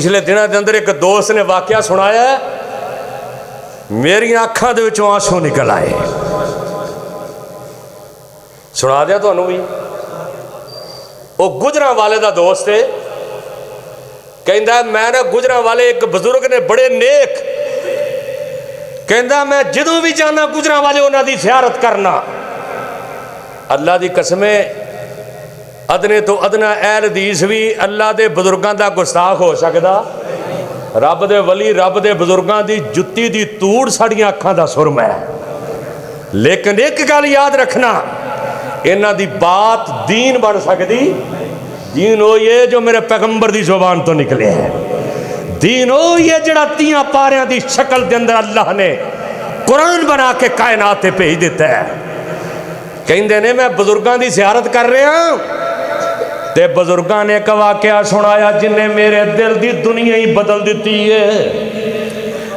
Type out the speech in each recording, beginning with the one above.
पिछले दिनों के अंदर एक दोस्त ने वाकया सुनाया, मेरी अखां दे विचों आंसू निकल आए। सुना दिया तुहानू भी। वो गुजरांवाले का दोस्त है, कहता मैं ना गुजरांवाले एक बजुर्ग ने बड़े नेक, कहता मैं जदों भी जाना गुजरांवाले उन्हां दी ज़ियारत करना। अल्लाह की कसमें अदने तो अदना ऐल हदीस भी अल्लाह के बुजुर्गों का गुस्ताख हो सकता। रब दे वली रब दे बुजुर्गों की जुत्ती की तूड़ साड़ियां अखां दा सुरम है। लेकिन एक गल याद रखना, इन्हां दी बात दीन बन सकती। दीन वो है जो मेरे पैगंबर की जुबान तो निकले है। दीन वो है जिहड़ा 30 पारियां की शक्ल के अंदर अल्लाह ने कुरान बना के कायनात ते भेज दिता है। कहते ने मैं बुजुर्गों की ज़ियारत कर रहा ते बुजुर्गों ने एक वाकया सुनाया जिन्हें मेरे दिल की दुनिया ही बदल दी है।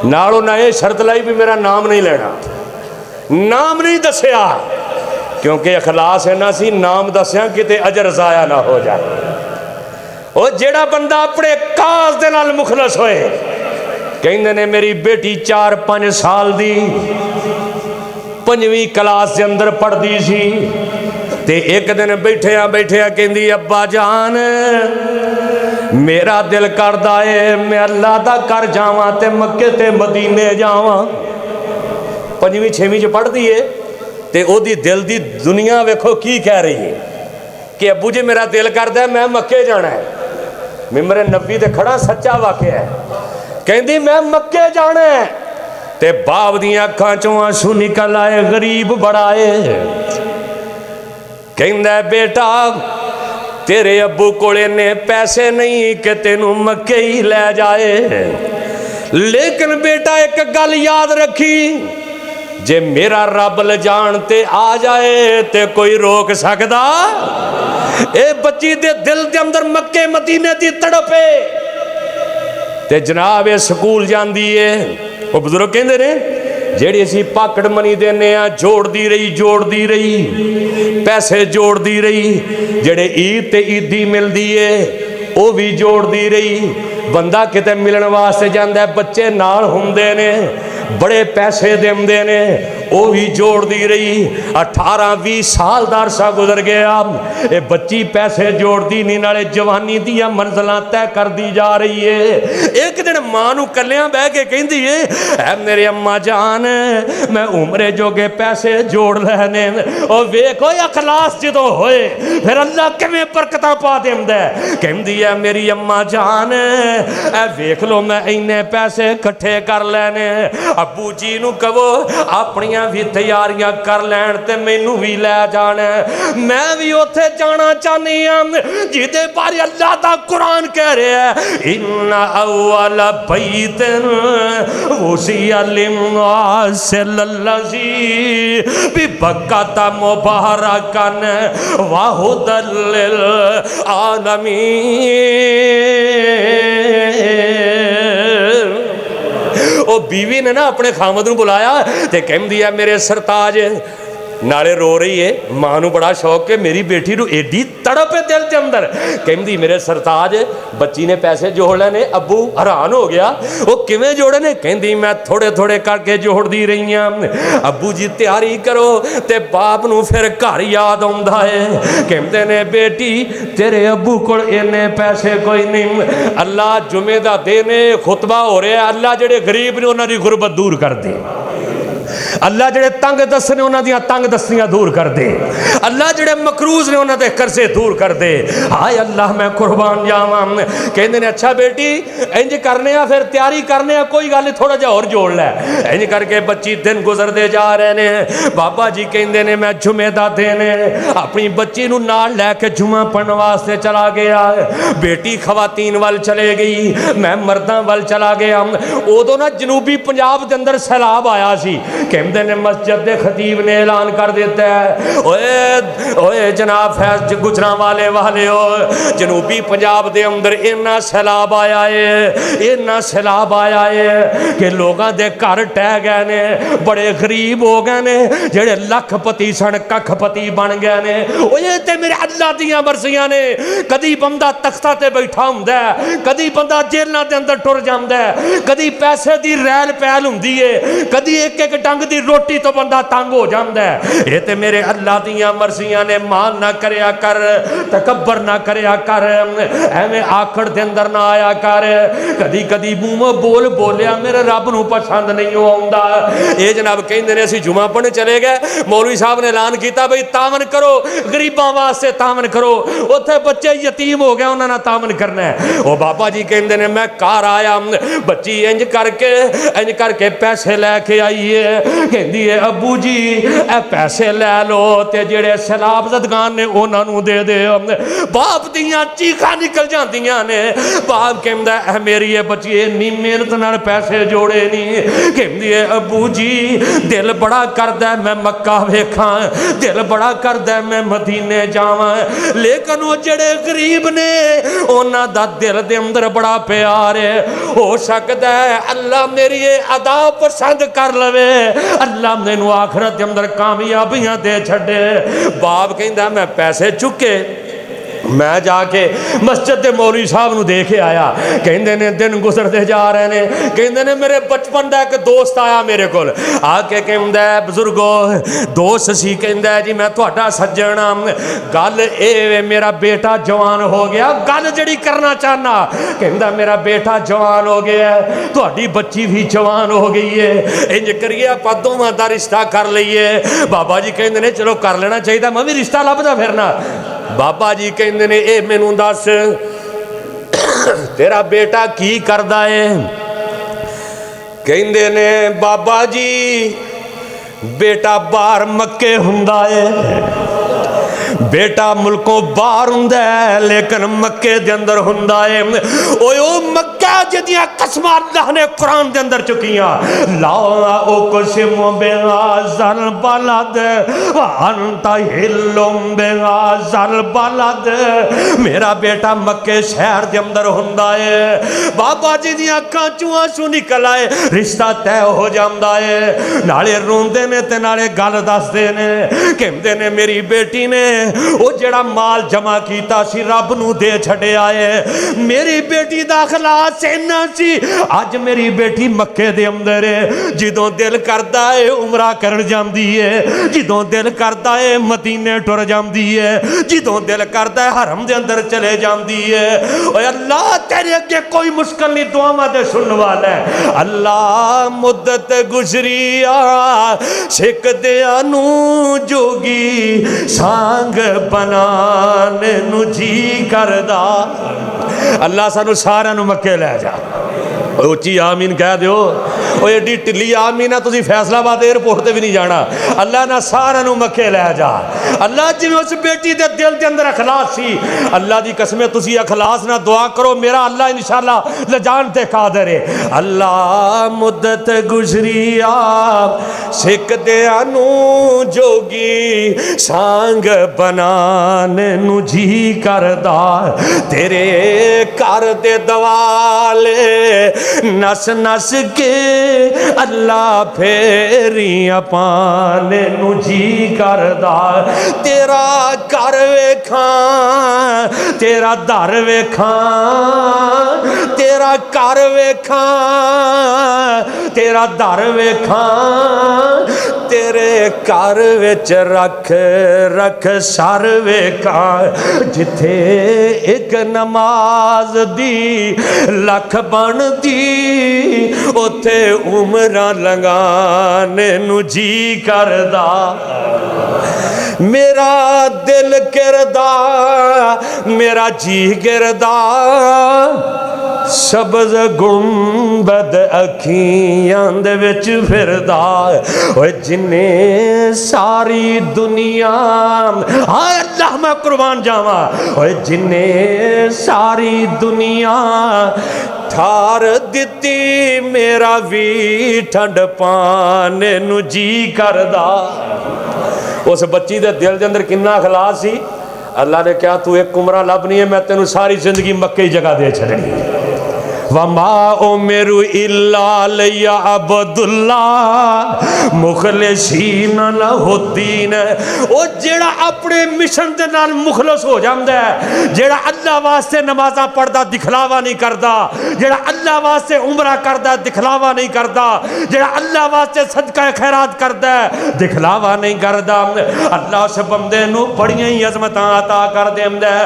नाल उन्हें यह शर्त लाई भी मेरा नाम नहीं लेना, नाम नहीं दसिया, क्योंकि अखलास इन्ना सी नाम दसिया किते अजर जाया ना हो जाए। और जेड़ा बंदा अपने काज दे नाल मुखलस होए, कहंदे ने मेरी बेटी 4-5 साल दी 5वीं क्लास के अंदर पढ़ती सी ते एक दिन बैठिया कहंदी अब्बा जान मेरा दिल करदा है मैं अल्लाह दा कर जावां ते मक्के ते मदीने जावां। 5वीं 6वीं च पढ़ती है ते ओदी दिल दी दुनिया वेखो की कह रही है कि अब्बू जी मेरा दिल करदा है मैं मक्के जाना है। मिंबरे नबी ते खड़ा सच्चा वाकया है। कहंदी मैं मक्के जाना है ते बाप दी अखां चों आंसू निकल आए। गरीब बड़ा है, कहंदा बेटा तेरे अब्बू कोले ने पैसे नहीं कि तेनू मक्के ही ले जाए, लेकिन बेटा एक गल याद रखी, जे मेरा रब ले जान ते आ जाए ते कोई रोक सकदा? ए बच्ची दे दिल के अंदर मक्के मदीने दी तड़प है ते जनाब ये स्कूल जांदी है। वो बुजुर्ग कहंदे ने जेड़ी असी पाकड़ मनी देने जोड़ती रही पैसे जोड़ती रही, जेड़े ईद ते ईदी मिलती है वो भी जोड़ती रही। बंदा किते मिलन वास्ते जांदा है, बच्चे नाल हुंदे ने, बड़े पैसे देंदे ने, वो भी जोड़ती रही। 18-20 साल का अरसा गुजर गया, ये बच्ची पैसे जोड़ती नहीं, नाले जवानी दियां मंजिलां तय करती जा रही है। एक दिन मां नूं कल्लियां बह के कहंदी है ऐ मेरे अम्मा जान मैं उमरे जोगे पैसे जोड़ लैने। और वेखो अखलास जदों होए फिर अल्लाह किवें बरकतां पा देंदा है। कहंदी है मेरी अम्मा जान ऐ वेख लो मैं इन्ने पैसे इकट्ठे कर लैने, अब्बू जी नूं कहो अपनियां भी तैयारियां कर लैन ते मैनू भी लै जाना, मैं भी उत्थे जाना चाहनी हां जिहदे बारे अल्लाह दा कुरान कह रहा है इन्ना अव्वल बैतिन वुसिया लिन्नास लल्लज़ी बिबक्कता मुबारकन व हुदल लिल आलमीन। वो बीवी ने ना अपने खामद नूं बुलाया ते कहंदी है मेरे सरताज, नाले रो रही है। मां नूं बड़ा शौक है मेरी बेटी नूं एडी तड़प है दिल के अंदर। कहंदी मेरे सरताज बच्ची ने पैसे जोड़ लेने। अब्बू हैरान हो गया, वो किवें जोड़े ने? कहंदी मैं थोड़े थोड़े करके जोड़दी रही हां। अब्बू जी तैयारी करो ते बाप नूं फिर घर याद आउंदा है। कहंदे ने बेटी तेरे अब्बू कोल इन्ने पैसे कोई नहीं, अल्लाह जुमे दा दिन खुतबा हो रहा, अल्लाह जेड़े गरीब ने उन्हां दी गुरबत दूर कर दे, अल्लाह जेड़े तंग दस्त ने उन्हां दियां तंग दस्तियां दूर कर दे, अल्लाह जेड़े मकरूज ने उन्हां दे कर्जे दूर कर दे। हाय अल्लाह मैं कुर्बान जावां। कहंदे ने अच्छा बेटी इंज करने आ, फिर तैयारी करने आ, कोई गल नहीं थोड़ा जिहा होर जोड़ लै। इंज करके 25 दिन गुजरते जा रहे ने। बाबा जी कहंदे ने मैं जुमे दा दिन अपनी बच्ची नूं नाल लैके जुमा पढ़न वास्ते चला गया। बेटी खवातीन वाल चले गई, मैं मर्दां वाल चला गया। उदों ना जनूबी पंजाब के अंदर सैलाब आया सी, कहते ने मस्जिद के खतीब ने ऐलान कर दिता है, ओए ओए जनाब फैज गुजरांवाले वाले हो, जनूबी पंजाब के अंदर इन्ना सैलाब आया है, इन्ना सैलाब आया है कि लोगों के घर टह गए ने, बड़े गरीब हो गए ने, जेड़े लखपति सन कखपति बन गए ने। ओए ते मेरे अल्लाह दियां मर्जियां ने, कदी बंदा तख्ता ते बैठा हुंदा है, कदी बंदा जेलों के अंदर टुर जांदा है, कदी पैसे की रैल पैल हुंदी है, कदी एक एक डंग की रोटी तो बंदा तंग हो जाता है। ये ते मेरे अल्लाह दियां मर्जियां ने। मान ना करया कर, तकब्बर ना करया कर, एवें आखड़ दे अंदर ना आया कर। कदी कदी मूंहों बोल बोलिया मेरे रब नूं पसंद नहीं आउंदा। ये जनाब कहंदे ने असीं जुमा पढ़न चले गए, मौलवी साहब ने ऐलान किया बई तावन करो, गरीबां वास्ते तावन करो। उत्थे बच्चे यतीम हो गए, उन्हां नाल तावन करना है। वो बाबा जी कहंदे ने मैं घर आया, बच्ची इंज करके पैसे लैके आई है, कहती है अबू जी ए पैसे लै लो ते जेड़े सैलाब ज़दगान ने उन्होंने दे दे। बाप दियां चीखां निकल जांदियां ने। बाप कहंदा है मेरी ये बच्ची इन्नी मेहनत नाल पैसे जोड़े नहीं, कहती है अबू जी दिल बड़ा करदा है मैं मक्का वेखां, दिल बड़ा करदा है मैं मदीने जावां, लेकिन वो जेड़े गरीब ने उन्हां दा दिल दे अंदर बड़ा प्यार है। हो सकता है अल्लाह मेरी ये अदा पसंद कर लवे, अल्लाह मैनू आखरत के अंदर कामयाबियां दे छड़े। बाप कहंदा मैं पैसे चुके, मैं जाके मस्जिद के मौलवी साहब नूं देख के आया। कहंदे ने दिन गुजरते जा रहे ने, कहंदे ने मेरे बचपन का एक दोस्त आया मेरे कोल, आके कहंदा है बुजुर्गो दोस्त सी, कहंदा जी मैं तुहाडा सज्जन हां, गल ए मेरा बेटा जवान हो गया, गल जड़ी करना चाहना। कहंदा मेरा बेटा जवान हो गया, तुहाडी बच्ची भी जवान हो गई है, इंज करिए आपां दोवां दा रिश्ता कर लईए। बाबा जी कहंदे ने चलो कर लेना चाहिए, मैं भी रिश्ता लभदा फिरना। बाबा जी कहंदे ने ए मैनू दस तेरा बेटा की करदा है? कहंदे ने बाबा जी बेटा बाहर मक्के हुंदा है, बेटा मुल्कों बाहर हुंदा है लेकिन मक्के दे अंदर हुंदा है। ओए ओ मक्का जिदियां कसमां अल्लाह ने कुरान दे अंदर चुकियां, ला उक़सिमु बिहाज़ल बलद व अंता हिल्लुम बिहाज़ल बलद। मेरा बेटा मक्के शहर दे अंदर हुंदा है। बाबा जी दी अखां चों आंसू निकल आए, रिश्ता तय हो जांदा है। नाले रोंदे ने ते नाले गल दसदे ने, कहंदे ने मेरी बेटी ने वो जड़ा माल जमा किया सी रब नूं दे छड़िया है। मेरी बेटी दा अखलास इन्ना सी, अज मेरी बेटी मक्के दे अंदर है, जिदों दिल करदा है उमरा करन जांदी है, जिदों दिल करदा है मदीने टुर जांदी है, जिदों दिल करदा है हरम दे अंदर चले जांदी है। ओए अल्लाह तेरे अगे कोई मुश्किल नहीं, दुआवां दे सुनने वाला है। अल्लाह मुद्दत गुजरिया सिख दियां नूं जोगी सांग बनाने नूं जी करदा। अल्लाह सानू सारिआं नूं मक्के लै जा। उच्ची आमीन कह दिओ। ਉਹ एडी ढिली आमीन ना तुसीं फैसलाबाद एयरपोर्ट ते भी नहीं जाना। अल्लाह ना सारा नूं मक्के लै जा। अल्लाह जिवें उस बेटी दे दिल दे अंदर अखलास सी, अल्लाह दी कसम तुसीं अखलास ना दुआ करो, मेरा अल्लाह इंशाअल्लाह लजान ते कादर है। अल्लाह मुद्दत गुजरिया सिख दियां नूं जोगी सांग बनाने नूं जी करदा। तेरे घर दे दवाले नस नस के अल्लाह फेरियां पाने नूं जी करदा। तेरा घर वेखां तेरा दर वेखां, तेरा घर वेखां तेरा दर वेखां, तेरे घर विच रख रख सर वेखां। जिथे एक नमाज दी लख बनदी, उथे उमरां लगाने नूं जी करदा। मेरा दिल गिरदा मेरा जी गिरदा, सबज गुंबद अखियां दे विच फिरदा। ओए जिन्ने सारी दुनिया, हाय अल्लाह मैं कुर्बान जावां, ओए जिन्ने सारी दुनिया ठार दिती मेरा भी ठंड पाने नू जी करदा। उस बच्ची दे दिल दे अंदर किन्ना खलास सी। अल्लाह ने कहा तू एक उमरा लभनी है, मैं तेनू सारी जिंदगी मक्के ही जगह दे छड़नी। वमा उमिरु इल्ला लियअबुदुल्लाह मुखलिसीन लहुद्दीन। ओ जेड़ा अपने मिशन दे नाल मुखलस हो जांदा है, जेड़ा अल्लाह वास्ते नमाज़ां पढ़दा दिखलावा नहीं करदा, जेड़ा अल्लाह वास्ते उमरा करदा दिखलावा नहीं करदा, जेड़ा अल्लाह वास्ते सदका खैरात करदा दिखलावा नहीं करदा, अल्लाह उस बंदे नू बड़ियां ही अज़मतां अता कर देंदा है।